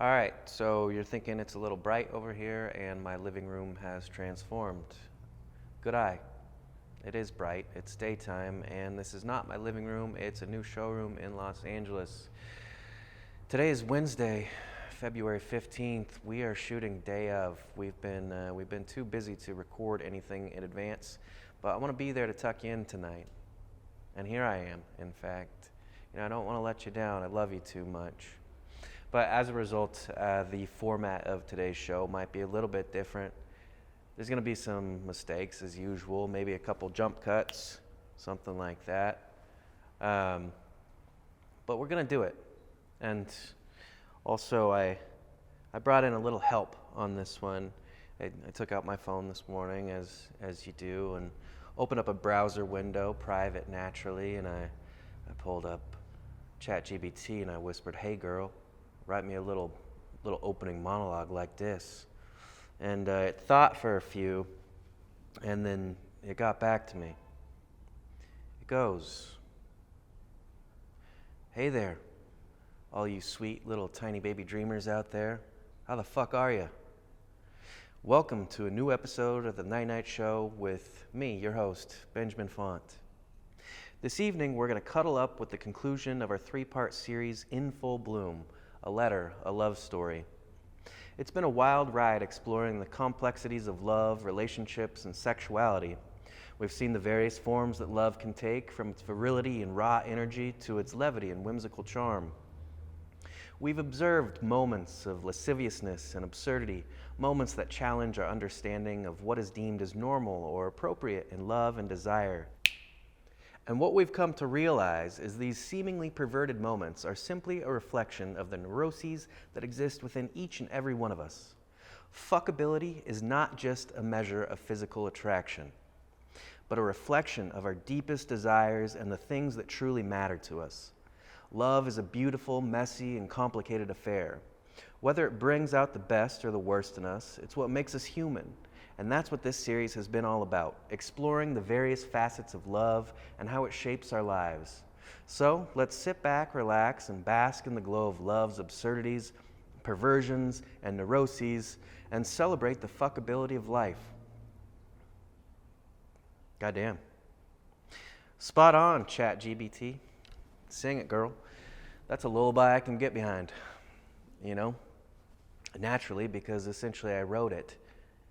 All right, so you're thinking it's a little bright over here and my living room has transformed. Good eye. It is bright, it's daytime, and this is not my living room, it's a new showroom in Los Angeles. Today is Wednesday, February 15th. We are shooting day of. We've been too busy to record anything in advance, but I want to be there to tuck you in tonight. And here I am, in fact. I don't want to let you down. I love you too much. But as a result, the format of today's show might be a little bit different. There's going to be some mistakes as usual, maybe a couple jump cuts, something like that. But we're going to do it. And also, I brought in a little help on this one. I took out my phone this morning, as you do, and opened up a browser window, private naturally, and I pulled up ChatGPT and I whispered, "Hey girl, write me a little opening monologue like this." And it thought for a few, and then it got back to me. It goes, "Hey there, all you sweet little tiny baby dreamers out there. How the fuck are you? Welcome to a new episode of the Nnight Show with me, your host, Benjamin Font. This evening, we're going to cuddle up with the conclusion of our three-part series, In Full Bloom, a letter, a love story. It's been a wild ride exploring the complexities of love, relationships, and sexuality. We've seen the various forms that love can take, from its virility and raw energy to its levity and whimsical charm. We've observed moments of lasciviousness and absurdity, moments that challenge our understanding of what is deemed as normal or appropriate in love and desire. And what we've come to realize is these seemingly perverted moments are simply a reflection of the neuroses that exist within each and every one of us. Fuckability is not just a measure of physical attraction, but a reflection of our deepest desires and the things that truly matter to us. Love is a beautiful, messy, and complicated affair. Whether it brings out the best or the worst in us, it's what makes us human. And that's what this series has been all about, exploring the various facets of love and how it shapes our lives. So let's sit back, relax, and bask in the glow of love's absurdities, perversions, and neuroses, and celebrate the fuckability of life. Goddamn. Spot on, ChatGPT. Sing it, girl. That's a lullaby I can get behind, naturally, because essentially I wrote it.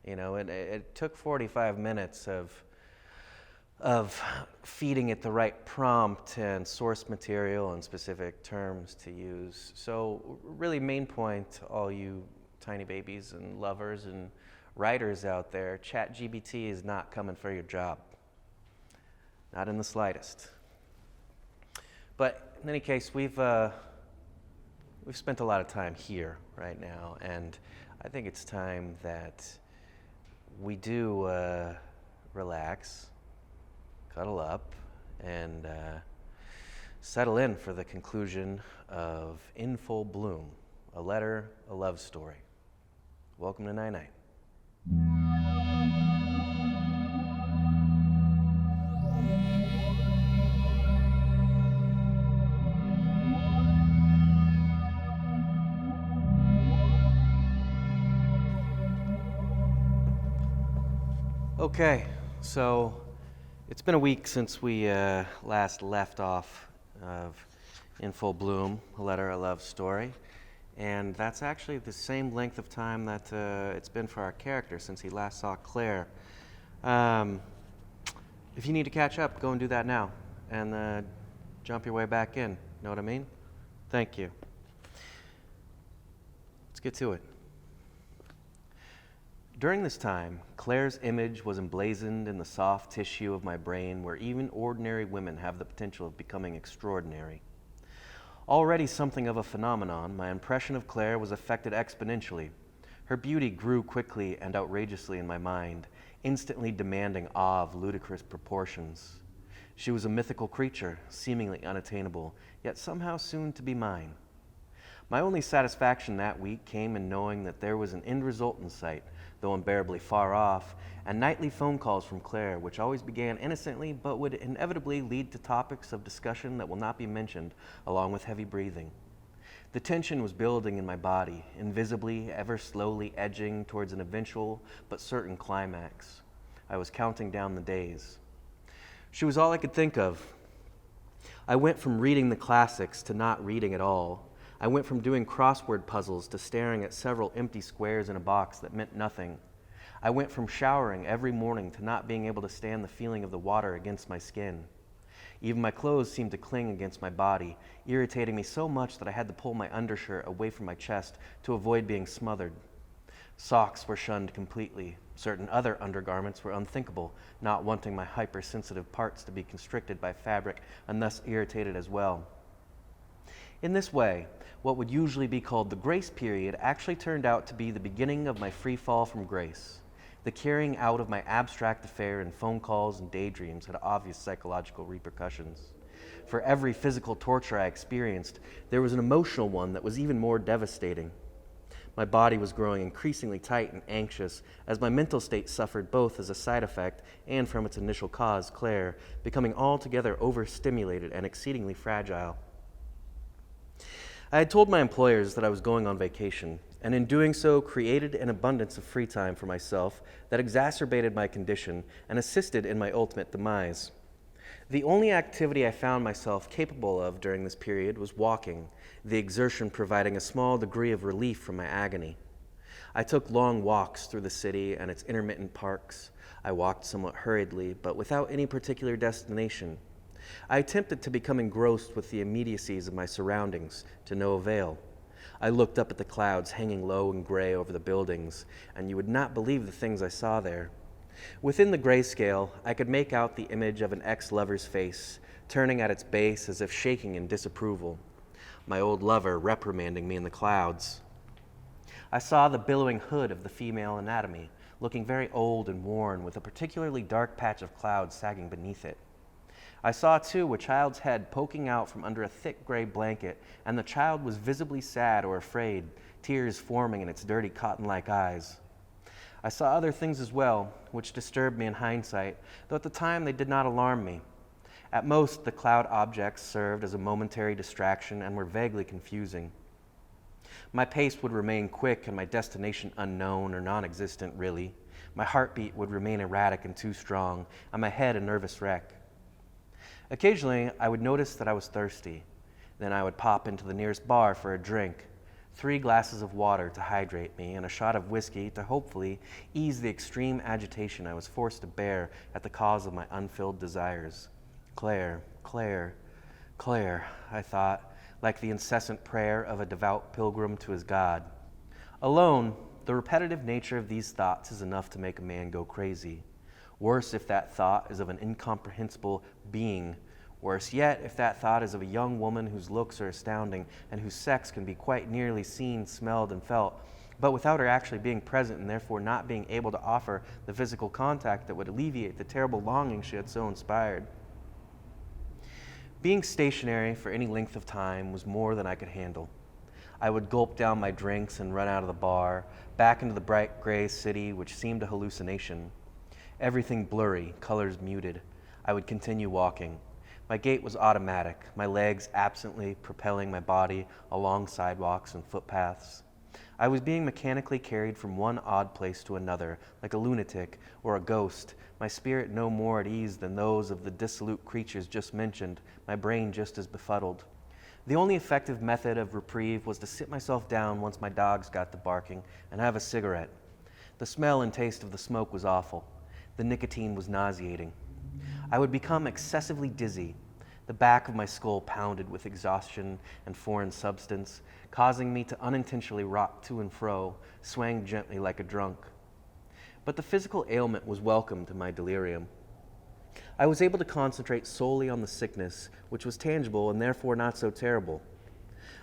It took 45 minutes of feeding it the right prompt and source material and specific terms to use. So really, main point, all you tiny babies and lovers and writers out there, ChatGPT is not coming for your job. Not in the slightest. But in any case, we've spent a lot of time here right now, and I think it's time that we do relax, cuddle up, and settle in for the conclusion of In Full Bloom, a letter, a love story. Welcome to Nnight. Okay, so it's been a week since we last left off of In Full Bloom, a letter, a love story, and that's actually the same length of time that it's been for our character since he last saw Claire. If you need to catch up, go and do that now, and jump your way back in, know what I mean? Thank you. Let's get to it. During this time, Claire's image was emblazoned in the soft tissue of my brain, where even ordinary women have the potential of becoming extraordinary. Already something of a phenomenon, my impression of Claire was affected exponentially. Her beauty grew quickly and outrageously in my mind, instantly demanding awe of ludicrous proportions. She was a mythical creature, seemingly unattainable, yet somehow soon to be mine. My only satisfaction that week came in knowing that there was an end result in sight, though unbearably far off, and nightly phone calls from Claire, which always began innocently but would inevitably lead to topics of discussion that will not be mentioned, along with heavy breathing. The tension was building in my body, invisibly, ever slowly edging towards an eventual but certain climax. I was counting down the days. She was all I could think of. I went from reading the classics to not reading at all. I went from doing crossword puzzles to staring at several empty squares in a box that meant nothing. I went from showering every morning to not being able to stand the feeling of the water against my skin. Even my clothes seemed to cling against my body, irritating me so much that I had to pull my undershirt away from my chest to avoid being smothered. Socks were shunned completely. Certain other undergarments were unthinkable, not wanting my hypersensitive parts to be constricted by fabric and thus irritated as well. In this way, what would usually be called the grace period actually turned out to be the beginning of my free fall from grace. The carrying out of my abstract affair in phone calls and daydreams had obvious psychological repercussions. For every physical torture I experienced, there was an emotional one that was even more devastating. My body was growing increasingly tight and anxious as my mental state suffered both as a side effect and from its initial cause, Claire, becoming altogether overstimulated and exceedingly fragile. I had told my employers that I was going on vacation, and in doing so created an abundance of free time for myself that exacerbated my condition and assisted in my ultimate demise. The only activity I found myself capable of during this period was walking, the exertion providing a small degree of relief from my agony. I took long walks through the city and its intermittent parks. I walked somewhat hurriedly, but without any particular destination. I attempted to become engrossed with the immediacies of my surroundings, to no avail. I looked up at the clouds hanging low and gray over the buildings, and you would not believe the things I saw there. Within the grayscale, I could make out the image of an ex-lover's face, turning at its base as if shaking in disapproval. My old lover reprimanding me in the clouds. I saw the billowing hood of the female anatomy, looking very old and worn, with a particularly dark patch of cloud sagging beneath it. I saw, too, a child's head poking out from under a thick gray blanket, and the child was visibly sad or afraid, tears forming in its dirty cotton-like eyes. I saw other things as well, which disturbed me in hindsight, though at the time they did not alarm me. At most, the cloud objects served as a momentary distraction and were vaguely confusing. My pace would remain quick and my destination unknown or non-existent, really. My heartbeat would remain erratic and too strong, and my head a nervous wreck. Occasionally, I would notice that I was thirsty. Then I would pop into the nearest bar for a drink, 3 glasses of water to hydrate me, and a shot of whiskey to hopefully ease the extreme agitation I was forced to bear at the cause of my unfilled desires. Claire, Claire, Claire, I thought, like the incessant prayer of a devout pilgrim to his God. Alone, the repetitive nature of these thoughts is enough to make a man go crazy. Worse if that thought is of an incomprehensible being. Worse yet if that thought is of a young woman whose looks are astounding and whose sex can be quite nearly seen, smelled, and felt, but without her actually being present and therefore not being able to offer the physical contact that would alleviate the terrible longing she had so inspired. Being stationary for any length of time was more than I could handle. I would gulp down my drinks and run out of the bar, back into the bright gray city which seemed a hallucination. Everything blurry, colors muted. I would continue walking. My gait was automatic, my legs absently propelling my body along sidewalks and footpaths. I was being mechanically carried from one odd place to another, like a lunatic or a ghost, my spirit no more at ease than those of the dissolute creatures just mentioned, my brain just as befuddled. The only effective method of reprieve was to sit myself down once my dogs got to barking and have a cigarette. The smell and taste of the smoke was awful. The nicotine was nauseating. I would become excessively dizzy. The back of my skull pounded with exhaustion and foreign substance, causing me to unintentionally rock to and fro, swaying gently like a drunk. But the physical ailment was welcome to my delirium. I was able to concentrate solely on the sickness, which was tangible and therefore not so terrible.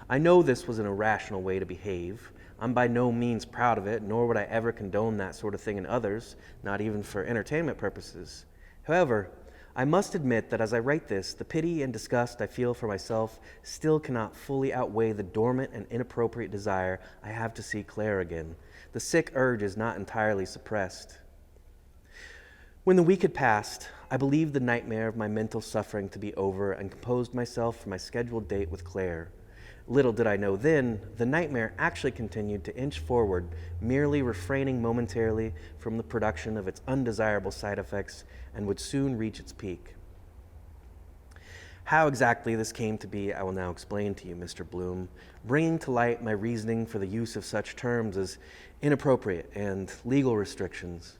I know this was an irrational way to behave. I'm by no means proud of it, nor would I ever condone that sort of thing in others, not even for entertainment purposes. However, I must admit that as I write this, the pity and disgust I feel for myself still cannot fully outweigh the dormant and inappropriate desire I have to see Claire again. The sick urge is not entirely suppressed. When the week had passed, I believed the nightmare of my mental suffering to be over and composed myself for my scheduled date with Claire. Little did I know then, the nightmare actually continued to inch forward, merely refraining momentarily from the production of its undesirable side effects, and would soon reach its peak. How exactly this came to be, I will now explain to you, Mr. Bloom, bringing to light my reasoning for the use of such terms as inappropriate and legal restrictions.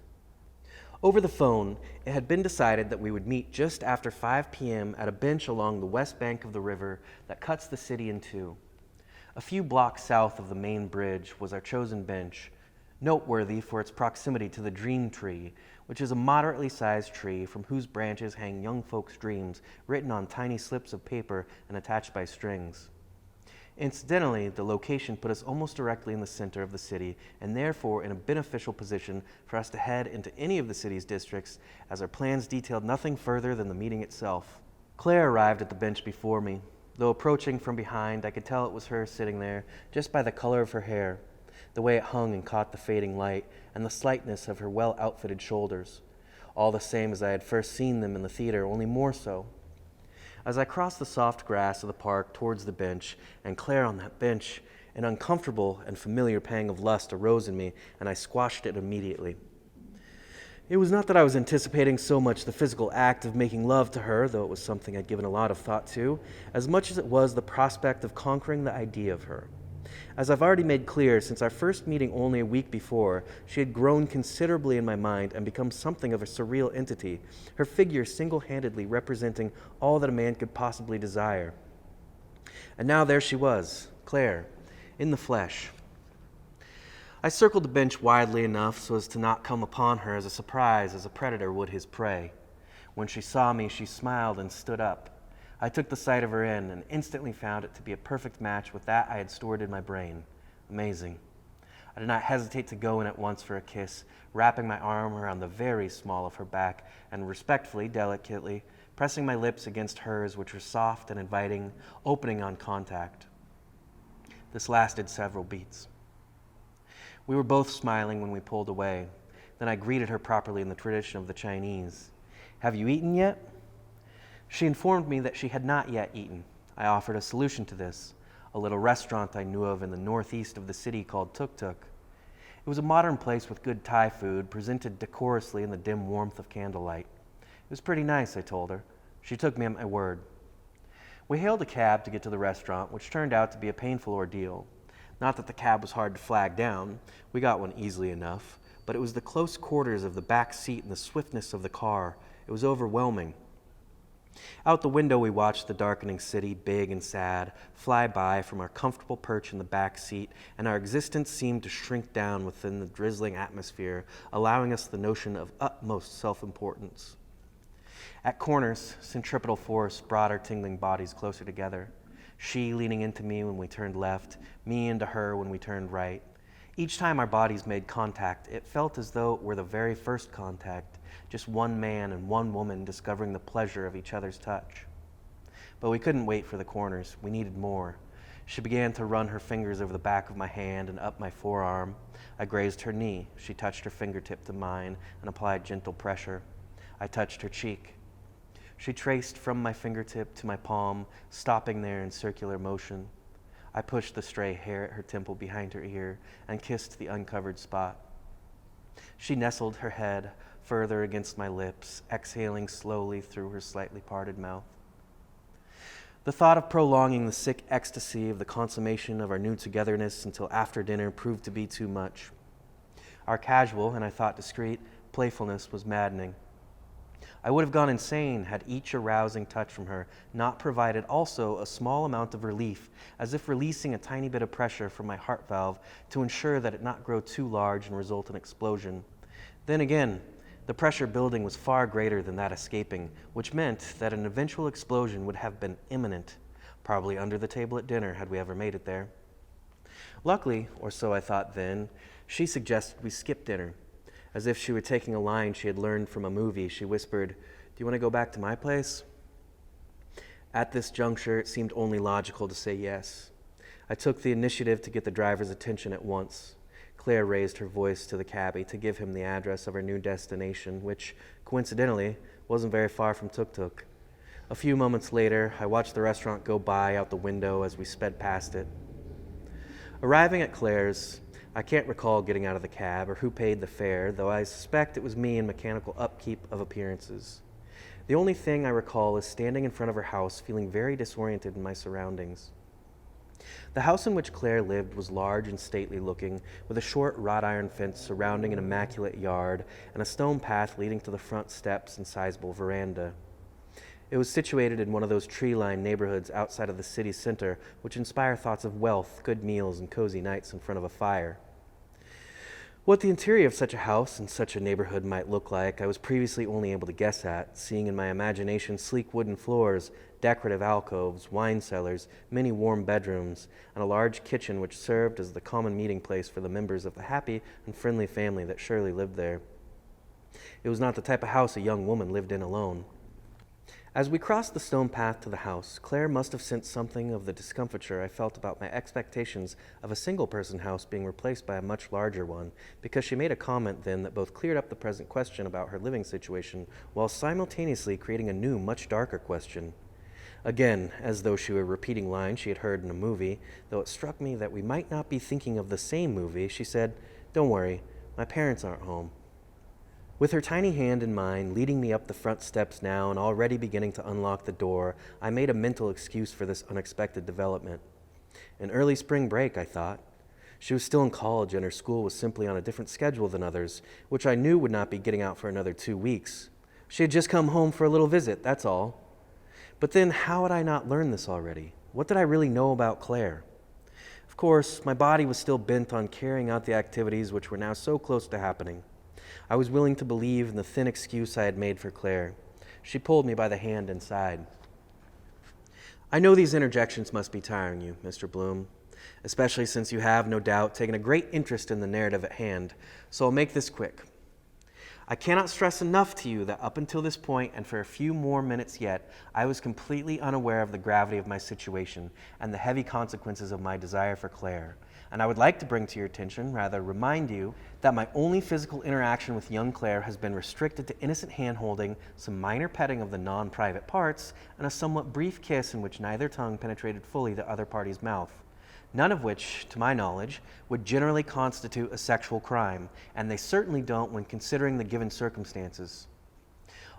Over the phone, it had been decided that we would meet just after 5 p.m. at a bench along the west bank of the river that cuts the city in two. A few blocks south of the main bridge was our chosen bench, noteworthy for its proximity to the dream tree, which is a moderately sized tree from whose branches hang young folks' dreams written on tiny slips of paper and attached by strings. Incidentally, the location put us almost directly in the center of the city and therefore in a beneficial position for us to head into any of the city's districts, as our plans detailed nothing further than the meeting itself. Claire arrived at the bench before me. Though approaching from behind, I could tell it was her sitting there just by the color of her hair, the way it hung and caught the fading light, and the slightness of her well-outfitted shoulders, all the same as I had first seen them in the theater, only more so. As I crossed the soft grass of the park towards the bench, and Claire on that bench, an uncomfortable and familiar pang of lust arose in me, and I squashed it immediately. It was not that I was anticipating so much the physical act of making love to her, though it was something I'd given a lot of thought to, as much as it was the prospect of conquering the idea of her. As I've already made clear, since our first meeting only a week before, she had grown considerably in my mind and become something of a surreal entity, her figure single-handedly representing all that a man could possibly desire. And now there she was, Claire, in the flesh. I circled the bench widely enough so as to not come upon her as a surprise as a predator would his prey. When she saw me, she smiled and stood up. I took the sight of her in and instantly found it to be a perfect match with that I had stored in my brain. Amazing. I did not hesitate to go in at once for a kiss, wrapping my arm around the very small of her back and respectfully, delicately, pressing my lips against hers, which were soft and inviting, opening on contact. This lasted several beats. We were both smiling when we pulled away. Then I greeted her properly in the tradition of the Chinese. "Have you eaten yet?" She informed me that she had not yet eaten. I offered a solution to this, a little restaurant I knew of in the northeast of the city called Tuk Tuk. It was a modern place with good Thai food, presented decorously in the dim warmth of candlelight. It was pretty nice, I told her. She took me at my word. We hailed a cab to get to the restaurant, which turned out to be a painful ordeal. Not that the cab was hard to flag down. We got one easily enough. But it was the close quarters of the back seat and the swiftness of the car. It was overwhelming. Out the window we watched the darkening city, big and sad, fly by from our comfortable perch in the back seat, and our existence seemed to shrink down within the drizzling atmosphere, allowing us the notion of utmost self-importance. At corners, centripetal force brought our tingling bodies closer together. She leaning into me when we turned left, me into her when we turned right. Each time our bodies made contact, it felt as though it were the very first contact, just one man and one woman discovering the pleasure of each other's touch. But we couldn't wait for the corners. We needed more. She began to run her fingers over the back of my hand and up my forearm. I grazed her knee. She touched her fingertip to mine and applied gentle pressure. I touched her cheek. She traced from my fingertip to my palm, stopping there in circular motion. I pushed the stray hair at her temple behind her ear and kissed the uncovered spot. She nestled her head further against my lips, exhaling slowly through her slightly parted mouth. The thought of prolonging the sick ecstasy of the consummation of our new togetherness until after dinner proved to be too much. Our casual, and I thought discreet, playfulness was maddening. I would have gone insane had each arousing touch from her not provided also a small amount of relief, as if releasing a tiny bit of pressure from my heart valve to ensure that it not grow too large and result in explosion. Then again, the pressure building was far greater than that escaping, which meant that an eventual explosion would have been imminent, probably under the table at dinner had we ever made it there. Luckily, or so I thought then, she suggested we skip dinner. As if she were taking a line she had learned from a movie, she whispered, "Do you want to go back to my place?" At this juncture, it seemed only logical to say yes. I took the initiative to get the driver's attention at once. Claire raised her voice to the cabbie to give him the address of our new destination, which, coincidentally, wasn't very far from Tuk Tuk. A few moments later, I watched the restaurant go by out the window as we sped past it. Arriving at Claire's, I can't recall getting out of the cab or who paid the fare, though I suspect it was me in mechanical upkeep of appearances. The only thing I recall is standing in front of her house, feeling very disoriented in my surroundings. The house in which Claire lived was large and stately looking, with a short wrought iron fence surrounding an immaculate yard and a stone path leading to the front steps and sizable veranda. It was situated in one of those tree-lined neighborhoods outside of the city center, which inspire thoughts of wealth, good meals, and cozy nights in front of a fire. What the interior of such a house in such a neighborhood might look like, I was previously only able to guess at, seeing in my imagination sleek wooden floors, decorative alcoves, wine cellars, many warm bedrooms, and a large kitchen which served as the common meeting place for the members of the happy and friendly family that surely lived there. It was not the type of house a young woman lived in alone. As we crossed the stone path to the house, Claire must have sensed something of the discomfiture I felt about my expectations of a single-person house being replaced by a much larger one, because she made a comment then that both cleared up the present question about her living situation while simultaneously creating a new, much darker question. Again, as though she were repeating lines she had heard in a movie, though it struck me that we might not be thinking of the same movie, she said, "Don't worry, my parents aren't home." With her tiny hand in mine, leading me up the front steps now and already beginning to unlock the door, I made a mental excuse for this unexpected development. An early spring break, I thought. She was still in college and her school was simply on a different schedule than others, which I knew would not be getting out for another 2 weeks. She had just come home for a little visit, that's all. But then how had I not learned this already? What did I really know about Claire? Of course, my body was still bent on carrying out the activities which were now so close to happening. I was willing to believe in the thin excuse I had made for Claire. She pulled me by the hand inside. "I know these interjections must be tiring you, Mr. Bloom, especially since you have, no doubt, taken a great interest in the narrative at hand, so I'll make this quick. I cannot stress enough to you that up until this point, and for a few more minutes yet, I was completely unaware of the gravity of my situation and the heavy consequences of my desire for Claire. And I would like to bring to your attention, rather remind you, that my only physical interaction with young Claire has been restricted to innocent hand-holding, some minor petting of the non-private parts, and a somewhat brief kiss in which neither tongue penetrated fully the other party's mouth. None of which, to my knowledge, would generally constitute a sexual crime, and they certainly don't when considering the given circumstances.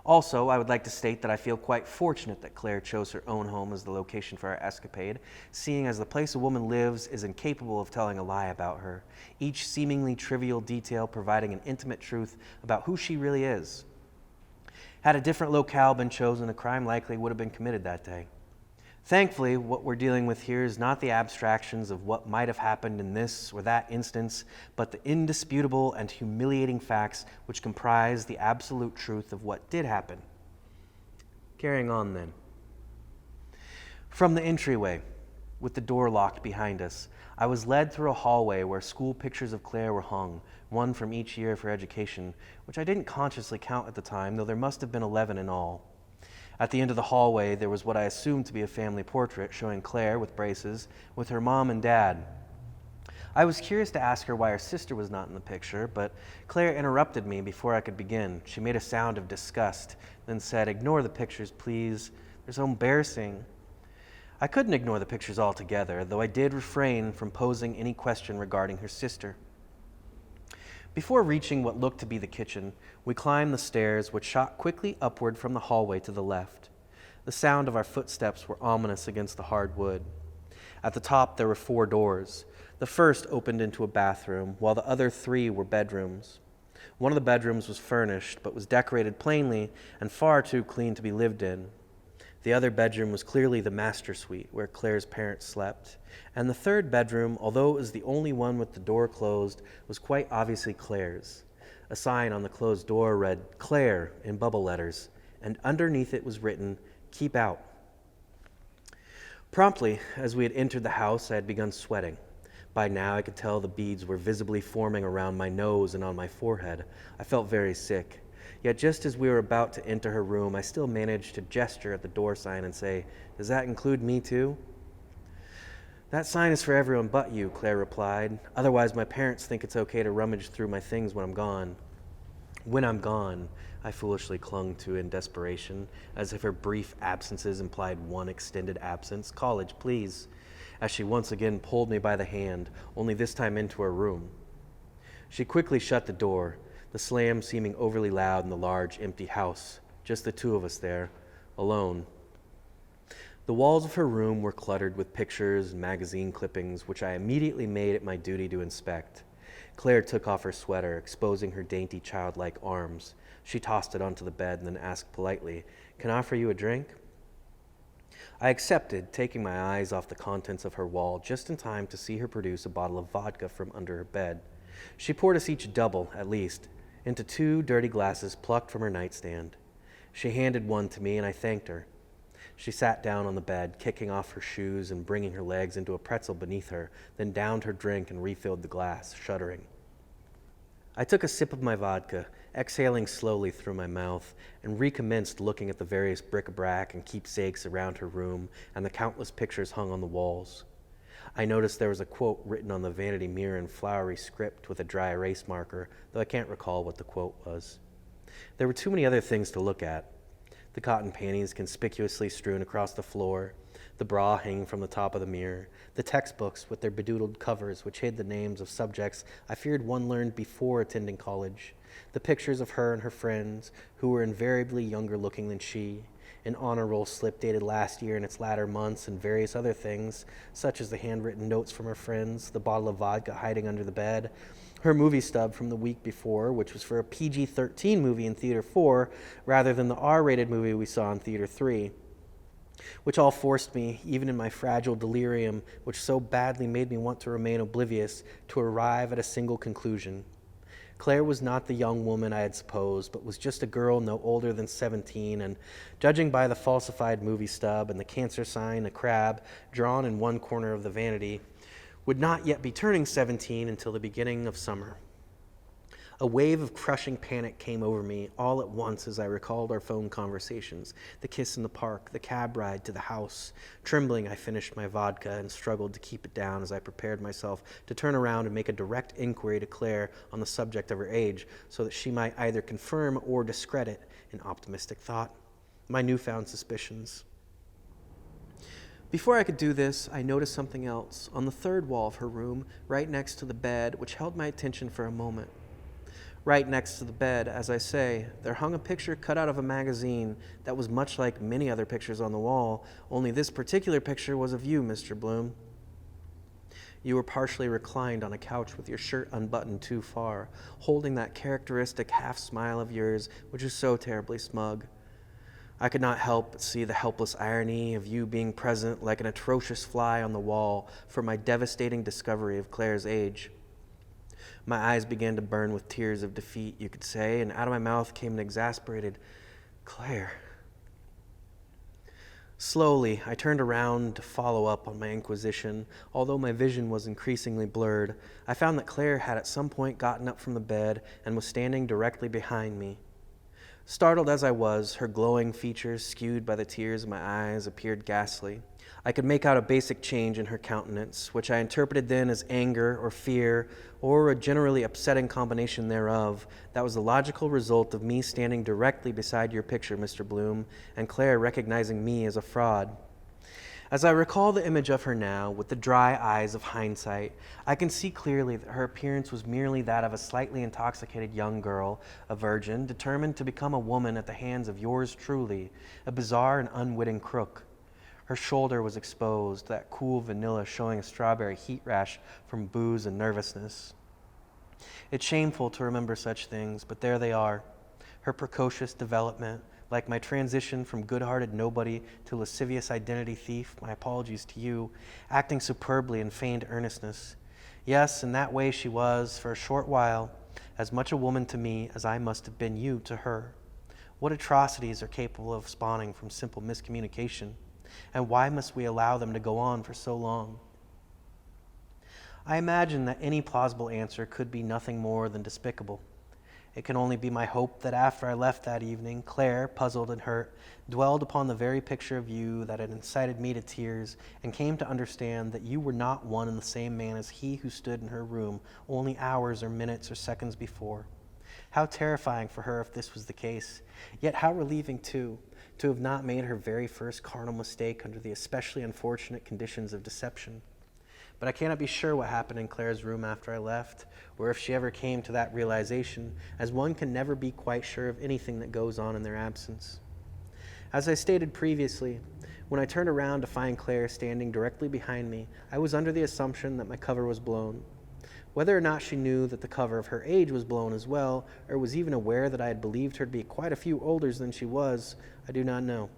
Also, I would like to state that I feel quite fortunate that Claire chose her own home as the location for our escapade, seeing as the place a woman lives is incapable of telling a lie about her, each seemingly trivial detail providing an intimate truth about who she really is. Had a different locale been chosen, a crime likely would have been committed that day. Thankfully, what we're dealing with here is not the abstractions of what might have happened in this or that instance, but the indisputable and humiliating facts which comprise the absolute truth of what did happen. Carrying on then. From the entryway, with the door locked behind us, I was led through a hallway where school pictures of Claire were hung, one from each year of her education, which I didn't consciously count at the time, though there must have been 11 in all. At the end of the hallway, there was what I assumed to be a family portrait showing Claire with braces, with her mom and dad. I was curious to ask her why her sister was not in the picture, but Claire interrupted me before I could begin. She made a sound of disgust, then said, "Ignore the pictures, please. They're so embarrassing." I couldn't ignore the pictures altogether, though I did refrain from posing any question regarding her sister. Before reaching what looked to be the kitchen, we climbed the stairs, which shot quickly upward from the hallway to the left. The sound of our footsteps were ominous against the hard wood. At the top, there were 4 doors. The first opened into a bathroom, while the other 3 were bedrooms. One of the bedrooms was furnished, but was decorated plainly and far too clean to be lived in. The other bedroom was clearly the master suite, where Claire's parents slept. And the third bedroom, although it was the only one with the door closed, was quite obviously Claire's. A sign on the closed door read, "Claire," in bubble letters, and underneath it was written, "Keep out." Promptly, as we had entered the house, I had begun sweating. By now I could tell the beads were visibly forming around my nose and on my forehead. I felt very sick. Yet just as we were about to enter her room, I still managed to gesture at the door sign and say, "Does that include me too?" "That sign is for everyone but you," Claire replied. "Otherwise my parents think it's okay to rummage through my things when I'm gone." When I'm gone, I foolishly clung to in desperation, as if her brief absences implied one extended absence. College, please, as she once again pulled me by the hand, only this time into her room. She quickly shut the door, the slam seeming overly loud in the large, empty house, just the two of us there, alone. The walls of her room were cluttered with pictures and magazine clippings, which I immediately made it my duty to inspect. Claire took off her sweater, exposing her dainty childlike arms. She tossed it onto the bed and then asked politely, "Can I offer you a drink?" I accepted, taking my eyes off the contents of her wall just in time to see her produce a bottle of vodka from under her bed. She poured us each double, at least, into 2 dirty glasses plucked from her nightstand. She handed one to me, and I thanked her. She sat down on the bed, kicking off her shoes and bringing her legs into a pretzel beneath her, then downed her drink and refilled the glass, shuddering. I took a sip of my vodka, exhaling slowly through my mouth, and recommenced looking at the various bric-a-brac and keepsakes around her room and the countless pictures hung on the walls. I noticed there was a quote written on the vanity mirror in flowery script with a dry erase marker, though I can't recall what the quote was. There were too many other things to look at. The cotton panties conspicuously strewn across the floor, the bra hanging from the top of the mirror, the textbooks with their bedoodled covers which hid the names of subjects I feared one learned before attending college, the pictures of her and her friends, who were invariably younger looking than she, an honor roll slip dated last year in its latter months, and various other things, such as the handwritten notes from her friends, the bottle of vodka hiding under the bed, her movie stub from the week before, which was for a PG-13 movie in Theater 4 rather than the R-rated movie we saw in Theater 3, which all forced me, even in my fragile delirium, which so badly made me want to remain oblivious, to arrive at a single conclusion. Claire was not the young woman I had supposed, but was just a girl no older than 17, and, judging by the falsified movie stub and the cancer sign, a crab, drawn in one corner of the vanity, would not yet be turning 17 until the beginning of summer. A wave of crushing panic came over me all at once as I recalled our phone conversations, the kiss in the park, the cab ride to the house. Trembling, I finished my vodka and struggled to keep it down as I prepared myself to turn around and make a direct inquiry to Claire on the subject of her age, so that she might either confirm or discredit, in optimistic thought, my newfound suspicions. Before I could do this, I noticed something else on the third wall of her room, right next to the bed, which held my attention for a moment. Right next to the bed, as I say, there hung a picture cut out of a magazine that was much like many other pictures on the wall, only this particular picture was of you, Mr. Bloom. You were partially reclined on a couch with your shirt unbuttoned too far, holding that characteristic half-smile of yours, which is so terribly smug. I could not help but see the helpless irony of you being present like an atrocious fly on the wall for my devastating discovery of Claire's age. My eyes began to burn with tears of defeat, you could say, and out of my mouth came an exasperated, "Claire." Slowly, I turned around to follow up on my inquisition. Although my vision was increasingly blurred, I found that Claire had at some point gotten up from the bed and was standing directly behind me. Startled as I was, her glowing features, skewed by the tears in my eyes, appeared ghastly. I could make out a basic change in her countenance, which I interpreted then as anger or fear, or a generally upsetting combination thereof. That was the logical result of me standing directly beside your picture, Mr. Bloom, and Claire recognizing me as a fraud. As I recall the image of her now, with the dry eyes of hindsight, I can see clearly that her appearance was merely that of a slightly intoxicated young girl, a virgin, determined to become a woman at the hands of yours truly, a bizarre and unwitting crook. Her shoulder was exposed, that cool vanilla showing a strawberry heat rash from booze and nervousness. It's shameful to remember such things, but there they are. Her precocious development, like my transition from good-hearted nobody to lascivious identity thief, my apologies to you, acting superbly in feigned earnestness. Yes, in that way she was, for a short while, as much a woman to me as I must have been you to her. What atrocities are capable of spawning from simple miscommunication? And why must we allow them to go on for so long? I imagine that any plausible answer could be nothing more than despicable. It can only be my hope that after I left that evening, Claire, puzzled and hurt, dwelled upon the very picture of you that had incited me to tears, and came to understand that you were not one and the same man as he who stood in her room only hours or minutes or seconds before. How terrifying for her if this was the case, yet how relieving too, to have not made her very first carnal mistake under the especially unfortunate conditions of deception. But I cannot be sure what happened in Claire's room after I left, or if she ever came to that realization, as one can never be quite sure of anything that goes on in their absence. As I stated previously, when I turned around to find Claire standing directly behind me, I was under the assumption that my cover was blown. Whether or not she knew that the cover of her age was blown as well, or was even aware that I had believed her to be quite a few older than she was, I do not know.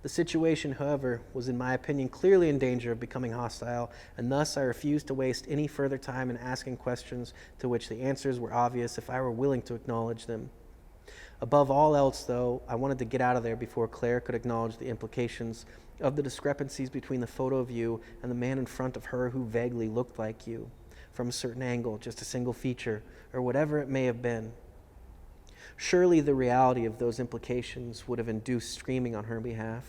The situation, however, was in my opinion clearly in danger of becoming hostile, and thus I refused to waste any further time in asking questions to which the answers were obvious if I were willing to acknowledge them. Above all else, though, I wanted to get out of there before Claire could acknowledge the implications of the discrepancies between the photo of you and the man in front of her who vaguely looked like you, from a certain angle, just a single feature, or whatever it may have been. Surely the reality of those implications would have induced screaming on her behalf,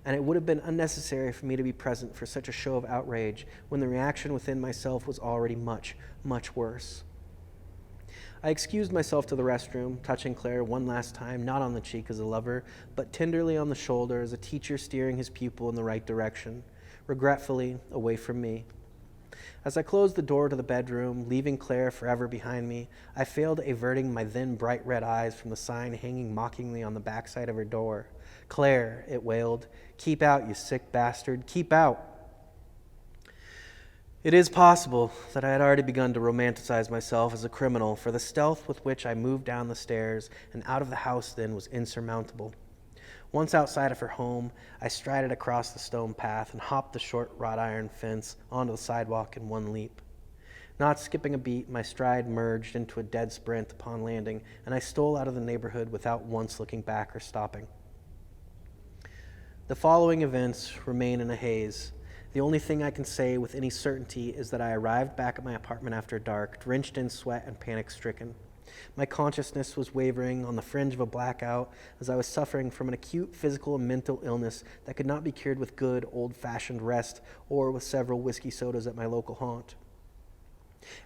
and it would have been unnecessary for me to be present for such a show of outrage when the reaction within myself was already much, much worse. I excused myself to the restroom, touching Claire one last time, not on the cheek as a lover, but tenderly on the shoulder as a teacher steering his pupil in the right direction, regretfully away from me. As I closed the door to the bedroom, leaving Claire forever behind me, I failed averting my then bright red eyes from the sign hanging mockingly on the backside of her door. "Claire," it wailed, "keep out, you sick bastard, keep out." It is possible that I had already begun to romanticize myself as a criminal, for the stealth with which I moved down the stairs and out of the house then was insurmountable. Once outside of her home, I strided across the stone path and hopped the short wrought iron fence onto the sidewalk in one leap. Not skipping a beat, my stride merged into a dead sprint upon landing, and I stole out of the neighborhood without once looking back or stopping. The following events remain in a haze. The only thing I can say with any certainty is that I arrived back at my apartment after dark, drenched in sweat and panic-stricken. My consciousness was wavering on the fringe of a blackout as I was suffering from an acute physical and mental illness that could not be cured with good, old-fashioned rest or with several whiskey sodas at my local haunt.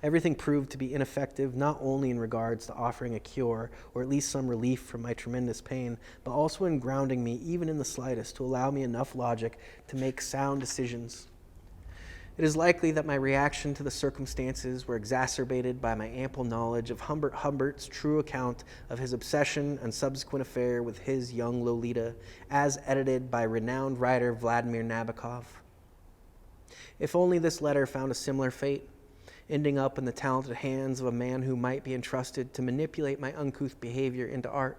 Everything proved to be ineffective, not only in regards to offering a cure or at least some relief from my tremendous pain, but also in grounding me even in the slightest to allow me enough logic to make sound decisions. It is likely that my reaction to the circumstances were exacerbated by my ample knowledge of Humbert Humbert's true account of his obsession and subsequent affair with his young Lolita, as edited by renowned writer Vladimir Nabokov. If only this letter found a similar fate, ending up in the talented hands of a man who might be entrusted to manipulate my uncouth behavior into art.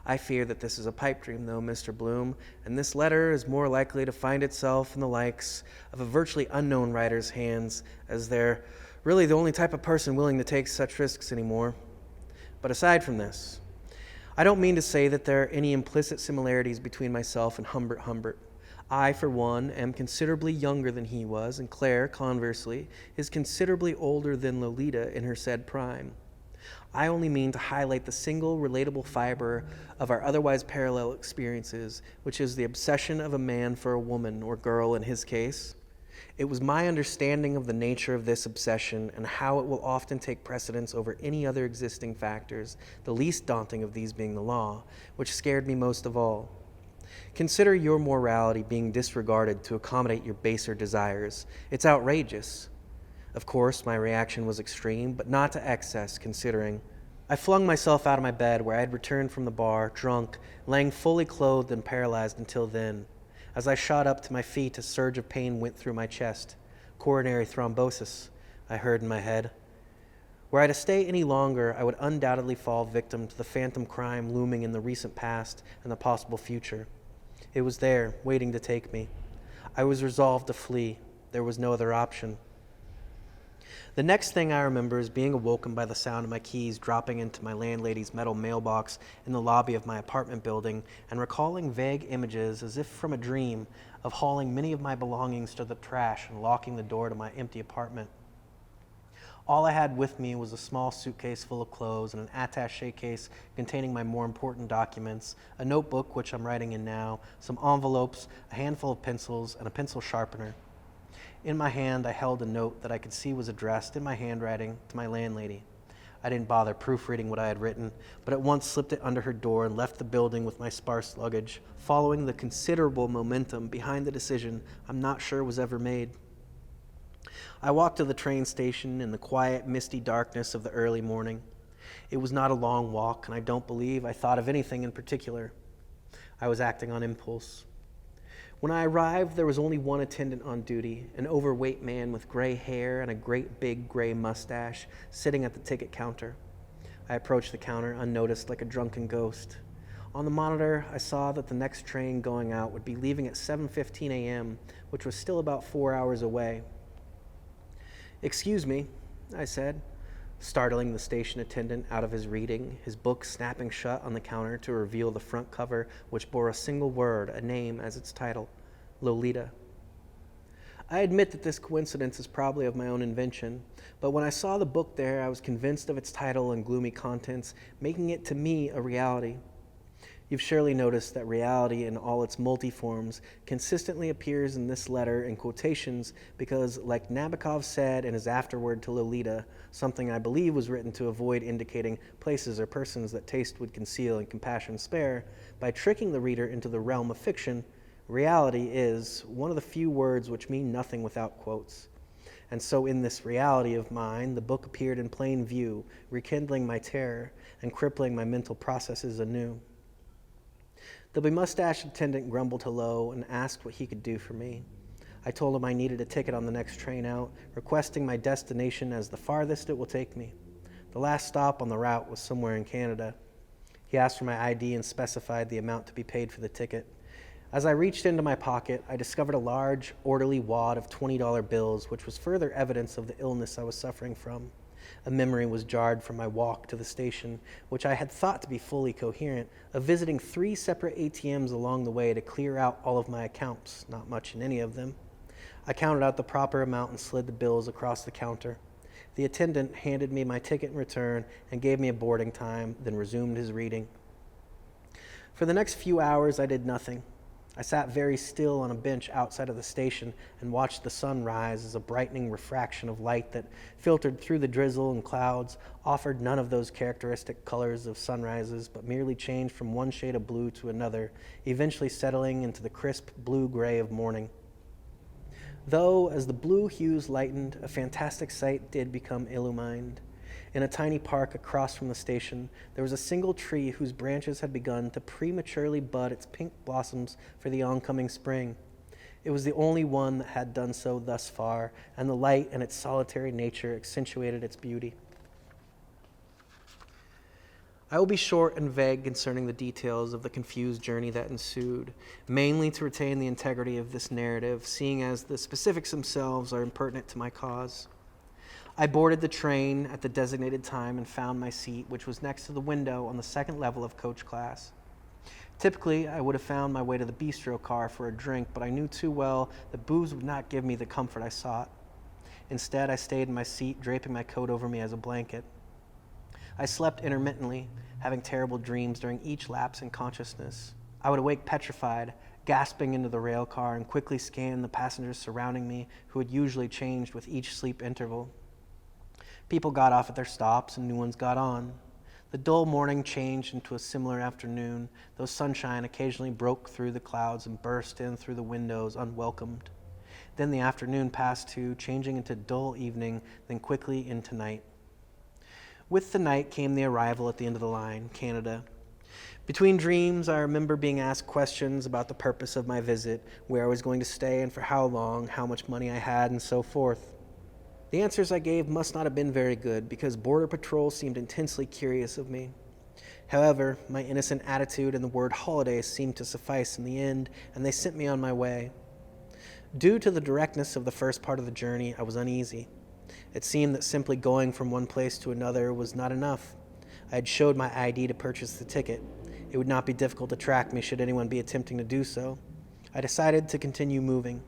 I fear that this is a pipe dream, though, Mr. Bloom, and this letter is more likely to find itself in the likes of a virtually unknown writer's hands, as they're really the only type of person willing to take such risks anymore. But aside from this, I don't mean to say that there are any implicit similarities between myself and Humbert Humbert. I, for one, am considerably younger than he was, and Claire, conversely, is considerably older than Lolita in her said prime. I only mean to highlight the single relatable fiber of our otherwise parallel experiences, which is the obsession of a man for a woman, or girl in his case. It was my understanding of the nature of this obsession and how it will often take precedence over any other existing factors, the least daunting of these being the law, which scared me most of all. Consider your morality being disregarded to accommodate your baser desires. It's outrageous. Of course, my reaction was extreme, but not to excess, considering. I flung myself out of my bed where I had returned from the bar, drunk, laying fully clothed and paralyzed until then. As I shot up to my feet, a surge of pain went through my chest. Coronary thrombosis, I heard in my head. Were I to stay any longer, I would undoubtedly fall victim to the phantom crime looming in the recent past and the possible future. It was there, waiting to take me. I was resolved to flee. There was no other option. The next thing I remember is being awoken by the sound of my keys dropping into my landlady's metal mailbox in the lobby of my apartment building, and recalling vague images, as if from a dream, of hauling many of my belongings to the trash and locking the door to my empty apartment. All I had with me was a small suitcase full of clothes and an attaché case containing my more important documents, a notebook which I'm writing in now, some envelopes, a handful of pencils, and a pencil sharpener. In my hand, I held a note that I could see was addressed in my handwriting to my landlady. I didn't bother proofreading what I had written, but at once slipped it under her door and left the building with my sparse luggage, following the considerable momentum behind the decision I'm not sure was ever made. I walked to the train station in the quiet, misty darkness of the early morning. It was not a long walk, and I don't believe I thought of anything in particular. I was acting on impulse. When I arrived, there was only one attendant on duty, an overweight man with gray hair and a great big gray mustache, sitting at the ticket counter. I approached the counter unnoticed like a drunken ghost. On the monitor, I saw that the next train going out would be leaving at 7:15 a.m., which was still about 4 hours away. "Excuse me," I said, startling the station attendant out of his reading, his book snapping shut on the counter to reveal the front cover, which bore a single word, a name as its title, Lolita. I admit that this coincidence is probably of my own invention, but when I saw the book there, I was convinced of its title and gloomy contents, making it to me a reality. You've surely noticed that reality in all its multiforms consistently appears in this letter in quotations because, like Nabokov said in his afterword to Lolita, something I believe was written to avoid indicating places or persons that taste would conceal and compassion spare, by tricking the reader into the realm of fiction, reality is one of the few words which mean nothing without quotes. And so in this reality of mine, the book appeared in plain view, rekindling my terror and crippling my mental processes anew. The bemustached attendant grumbled hello and asked what he could do for me. I told him I needed a ticket on the next train out, requesting my destination as the farthest it will take me. The last stop on the route was somewhere in Canada. He asked for my ID and specified the amount to be paid for the ticket. As I reached into my pocket, I discovered a large, orderly wad of $20 bills, which was further evidence of the illness I was suffering from. A memory was jarred from my walk to the station, which I had thought to be fully coherent, of visiting 3 separate ATMs along the way to clear out all of my accounts, not much in any of them. I counted out the proper amount and slid the bills across the counter. The attendant handed me my ticket in return and gave me a boarding time, then resumed his reading. For the next few hours, I did nothing. I sat very still on a bench outside of the station and watched the sun rise as a brightening refraction of light that filtered through the drizzle and clouds, offered none of those characteristic colors of sunrises, but merely changed from one shade of blue to another, eventually settling into the crisp blue-gray of morning. Though, as the blue hues lightened, a fantastic sight did become illumined. In a tiny park across from the station, there was a single tree whose branches had begun to prematurely bud its pink blossoms for the oncoming spring. It was the only one that had done so thus far, and the light and its solitary nature accentuated its beauty. I will be short and vague concerning the details of the confused journey that ensued, mainly to retain the integrity of this narrative, seeing as the specifics themselves are impertinent to my cause. I boarded the train at the designated time and found my seat, which was next to the window on the second level of coach class. Typically, I would have found my way to the bistro car for a drink, but I knew too well that booze would not give me the comfort I sought. Instead, I stayed in my seat, draping my coat over me as a blanket. I slept intermittently, having terrible dreams during each lapse in consciousness. I would awake petrified, gasping into the rail car and quickly scan the passengers surrounding me, who had usually changed with each sleep interval. People got off at their stops and new ones got on. The dull morning changed into a similar afternoon, though sunshine occasionally broke through the clouds and burst in through the windows unwelcomed. Then the afternoon passed too, changing into dull evening, then quickly into night. With the night came the arrival at the end of the line, Canada. Between dreams, I remember being asked questions about the purpose of my visit, where I was going to stay and for how long, how much money I had, and so forth. The answers I gave must not have been very good, because Border Patrol seemed intensely curious of me. However, my innocent attitude and the word holiday seemed to suffice in the end, and they sent me on my way. Due to the directness of the first part of the journey, I was uneasy. It seemed that simply going from one place to another was not enough. I had showed my ID to purchase the ticket. It would not be difficult to track me should anyone be attempting to do so. I decided to continue moving.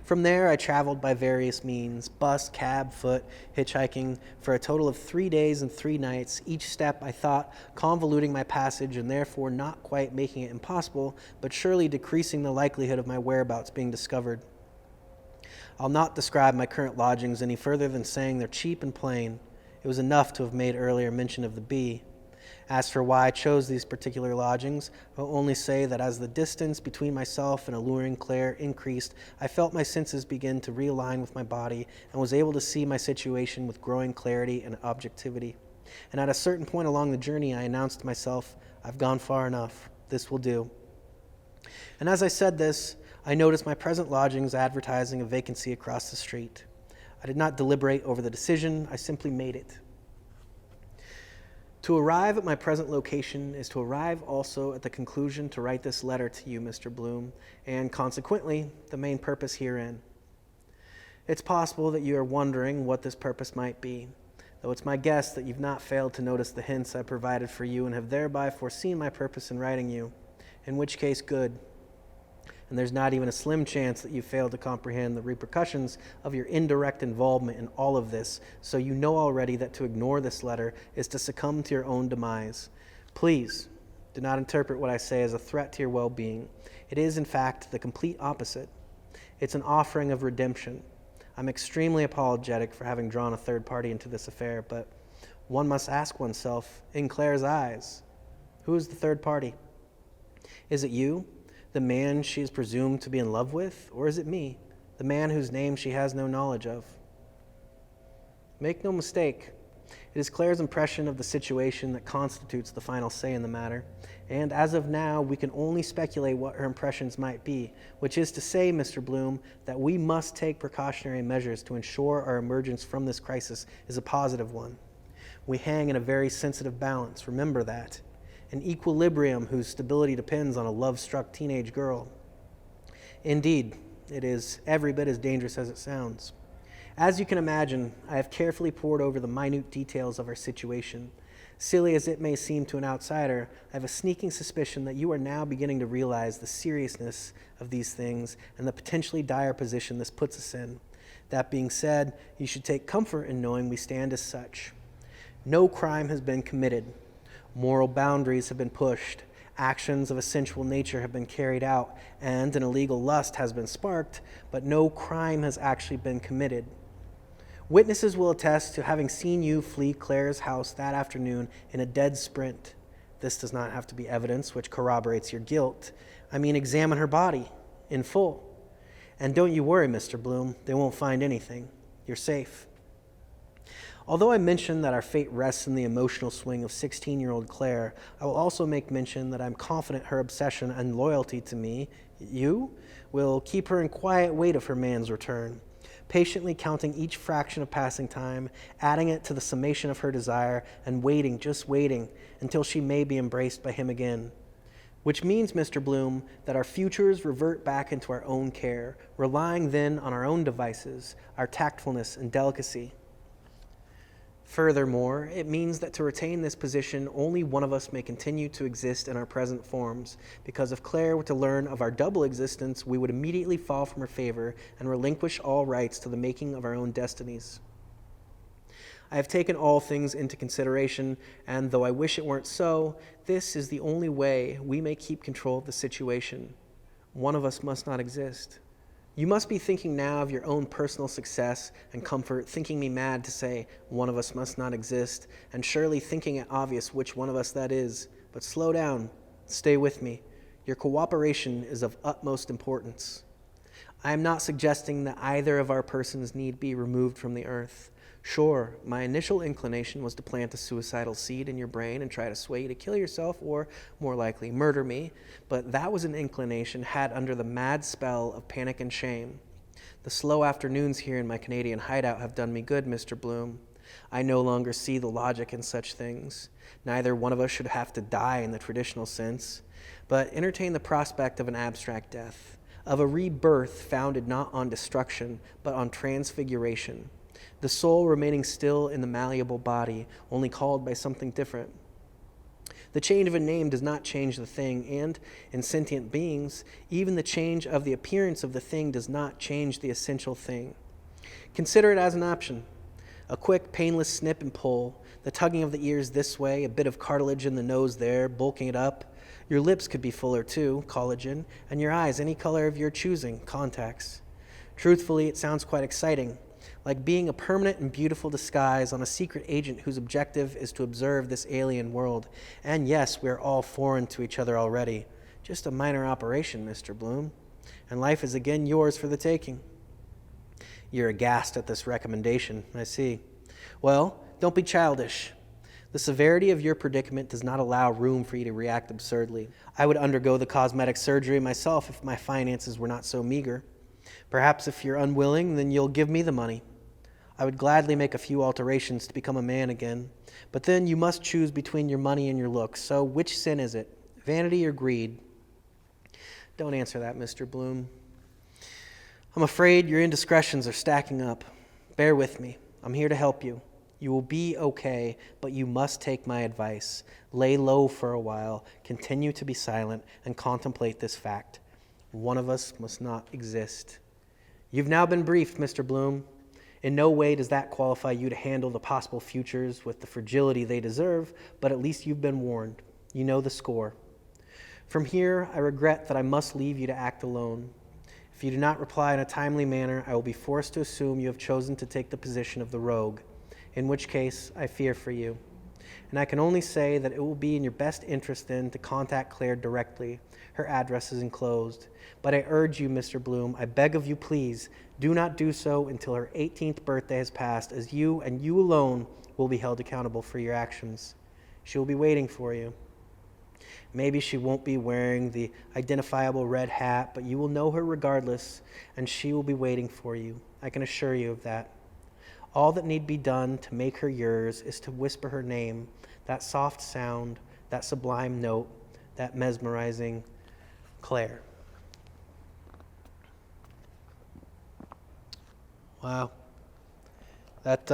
From there, I traveled by various means, bus, cab, foot, hitchhiking, for a total of 3 days and 3 nights, each step, I thought, convoluting my passage and therefore not quite making it impossible, but surely decreasing the likelihood of my whereabouts being discovered. I'll not describe my current lodgings any further than saying they're cheap and plain. It was enough to have made earlier mention of the bee. As for why I chose these particular lodgings, I will only say that as the distance between myself and alluring Claire increased, I felt my senses begin to realign with my body and was able to see my situation with growing clarity and objectivity. And at a certain point along the journey, I announced to myself, I've gone far enough. This will do. And as I said this, I noticed my present lodgings advertising a vacancy across the street. I did not deliberate over the decision, I simply made it. To arrive at my present location is to arrive also at the conclusion to write this letter to you, Mr. Bloom, and consequently, the main purpose herein. It's possible that you are wondering what this purpose might be, though it's my guess that you've not failed to notice the hints I provided for you and have thereby foreseen my purpose in writing you, in which case good. And there's not even a slim chance that you fail to comprehend the repercussions of your indirect involvement in all of this, so you know already that to ignore this letter is to succumb to your own demise. Please, do not interpret what I say as a threat to your well-being. It is, in fact, the complete opposite. It's an offering of redemption. I'm extremely apologetic for having drawn a third party into this affair, but one must ask oneself, in Claire's eyes, who is the third party? Is it you, the man she is presumed to be in love with, or is it me, the man whose name she has no knowledge of? Make no mistake, it is Claire's impression of the situation that constitutes the final say in the matter, and as of now, we can only speculate what her impressions might be, which is to say, Mr. Bloom, that we must take precautionary measures to ensure our emergence from this crisis is a positive one. We hang in a very sensitive balance, remember that. An equilibrium whose stability depends on a love-struck teenage girl. Indeed, it is every bit as dangerous as it sounds. As you can imagine, I have carefully pored over the minute details of our situation. Silly as it may seem to an outsider, I have a sneaking suspicion that you are now beginning to realize the seriousness of these things and the potentially dire position this puts us in. That being said, you should take comfort in knowing we stand as such. No crime has been committed. Moral boundaries have been pushed, actions of a sensual nature have been carried out, and an illegal lust has been sparked, but no crime has actually been committed. Witnesses will attest to having seen you flee Claire's house that afternoon in a dead sprint. This does not have to be evidence which corroborates your guilt. I mean, examine her body in full. And don't you worry, Mr. Bloom, they won't find anything. You're safe. Although I mentioned that our fate rests in the emotional swing of 16-year-old Claire, I will also make mention that I'm confident her obsession and loyalty to me, you, will keep her in quiet wait of her man's return, patiently counting each fraction of passing time, adding it to the summation of her desire, and waiting, just waiting, until she may be embraced by him again. Which means, Mr. Bloom, that our futures revert back into our own care, relying then on our own devices, our tactfulness and delicacy. Furthermore, it means that to retain this position, only one of us may continue to exist in our present forms, because if Claire were to learn of our double existence, we would immediately fall from her favor and relinquish all rights to the making of our own destinies. I have taken all things into consideration, and though I wish it weren't so, this is the only way we may keep control of the situation. One of us must not exist. You must be thinking now of your own personal success and comfort, thinking me mad to say one of us must not exist, and surely thinking it obvious which one of us that is. But slow down. Stay with me. Your cooperation is of utmost importance. I am not suggesting that either of our persons need be removed from the earth. Sure, my initial inclination was to plant a suicidal seed in your brain and try to sway you to kill yourself or, more likely, murder me, but that was an inclination had under the mad spell of panic and shame. The slow afternoons here in my Canadian hideout have done me good, Mr. Bloom. I no longer see the logic in such things. Neither one of us should have to die in the traditional sense, but entertain the prospect of an abstract death, of a rebirth founded not on destruction, but on transfiguration. The soul remaining still in the malleable body, only called by something different. The change of a name does not change the thing, and in sentient beings, even the change of the appearance of the thing does not change the essential thing. Consider it as an option. A quick, painless snip and pull, the tugging of the ears this way, a bit of cartilage in the nose there, bulking it up. Your lips could be fuller too, collagen, and your eyes any color of your choosing, contacts. Truthfully, it sounds quite exciting. like being a permanent and beautiful disguise on a secret agent whose objective is to observe this alien world. And yes, we're all foreign to each other already. Just a minor operation, Mr. Bloom. And life is again yours for the taking. You're aghast at this recommendation, I see. Well, don't be childish. The severity of your predicament does not allow room for you to react absurdly. I would undergo the cosmetic surgery myself if my finances were not so meager. Perhaps if you're unwilling, then you'll give me the money. I would gladly make a few alterations to become a man again. But then you must choose between your money and your looks. So which sin is it? Vanity or greed? Don't answer that, Mr. Bloom. I'm afraid your indiscretions are stacking up. Bear with me. I'm here to help you. You will be okay, but you must take my advice. Lay low for a while, continue to be silent, and contemplate this fact. One of us must not exist. You've now been briefed, Mr. Bloom. In no way does that qualify you to handle the possible futures with the fragility they deserve, but at least you've been warned. You know the score. From here, I regret that I must leave you to act alone. If you do not reply in a timely manner, I will be forced to assume you have chosen to take the position of the rogue, in which case I fear for you. And I can only say that it will be in your best interest then to contact Claire directly. Her address is enclosed. But I urge you, Mr. Bloom, I beg of you, please, do not do so until her 18th birthday has passed, as you and you alone will be held accountable for your actions. She will be waiting for you. Maybe she won't be wearing the identifiable red hat, but you will know her regardless, and she will be waiting for you. I can assure you of that. All that need be done to make her yours is to whisper her name, that soft sound, that sublime note, that mesmerizing Claire. Wow. That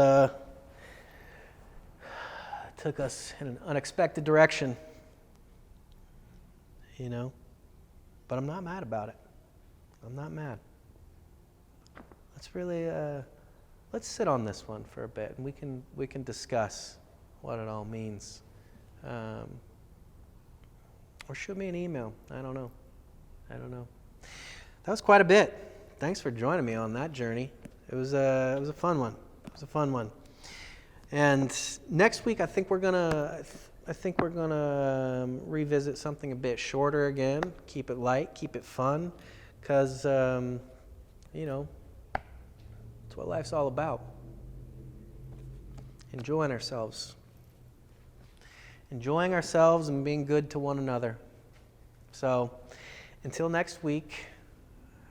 took us in an unexpected direction, you know? But I'm not mad about it. I'm not mad. Let's sit on this one for a bit, and we can discuss what it all means. Or shoot me an email. I don't know. That was quite a bit. Thanks for joining me on that journey. It was a fun one. And next week, I think we're gonna revisit something a bit shorter again. Keep it light, keep it fun, because that's what life's all about. Enjoying ourselves and being good to one another. So, until next week,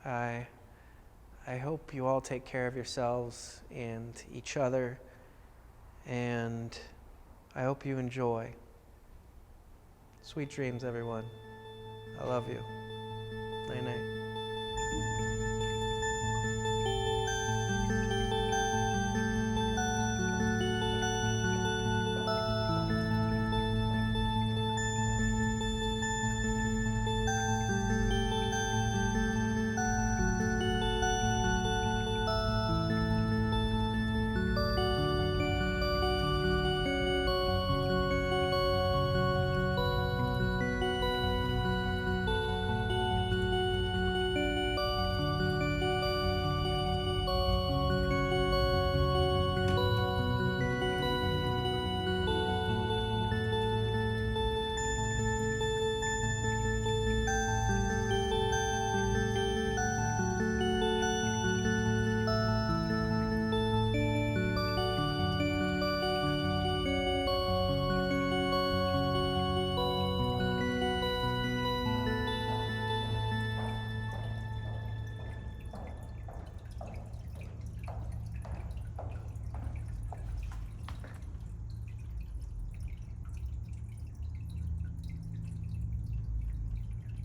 I hope you all take care of yourselves and each other, and I hope you enjoy. Sweet dreams, everyone. I love you. Night night.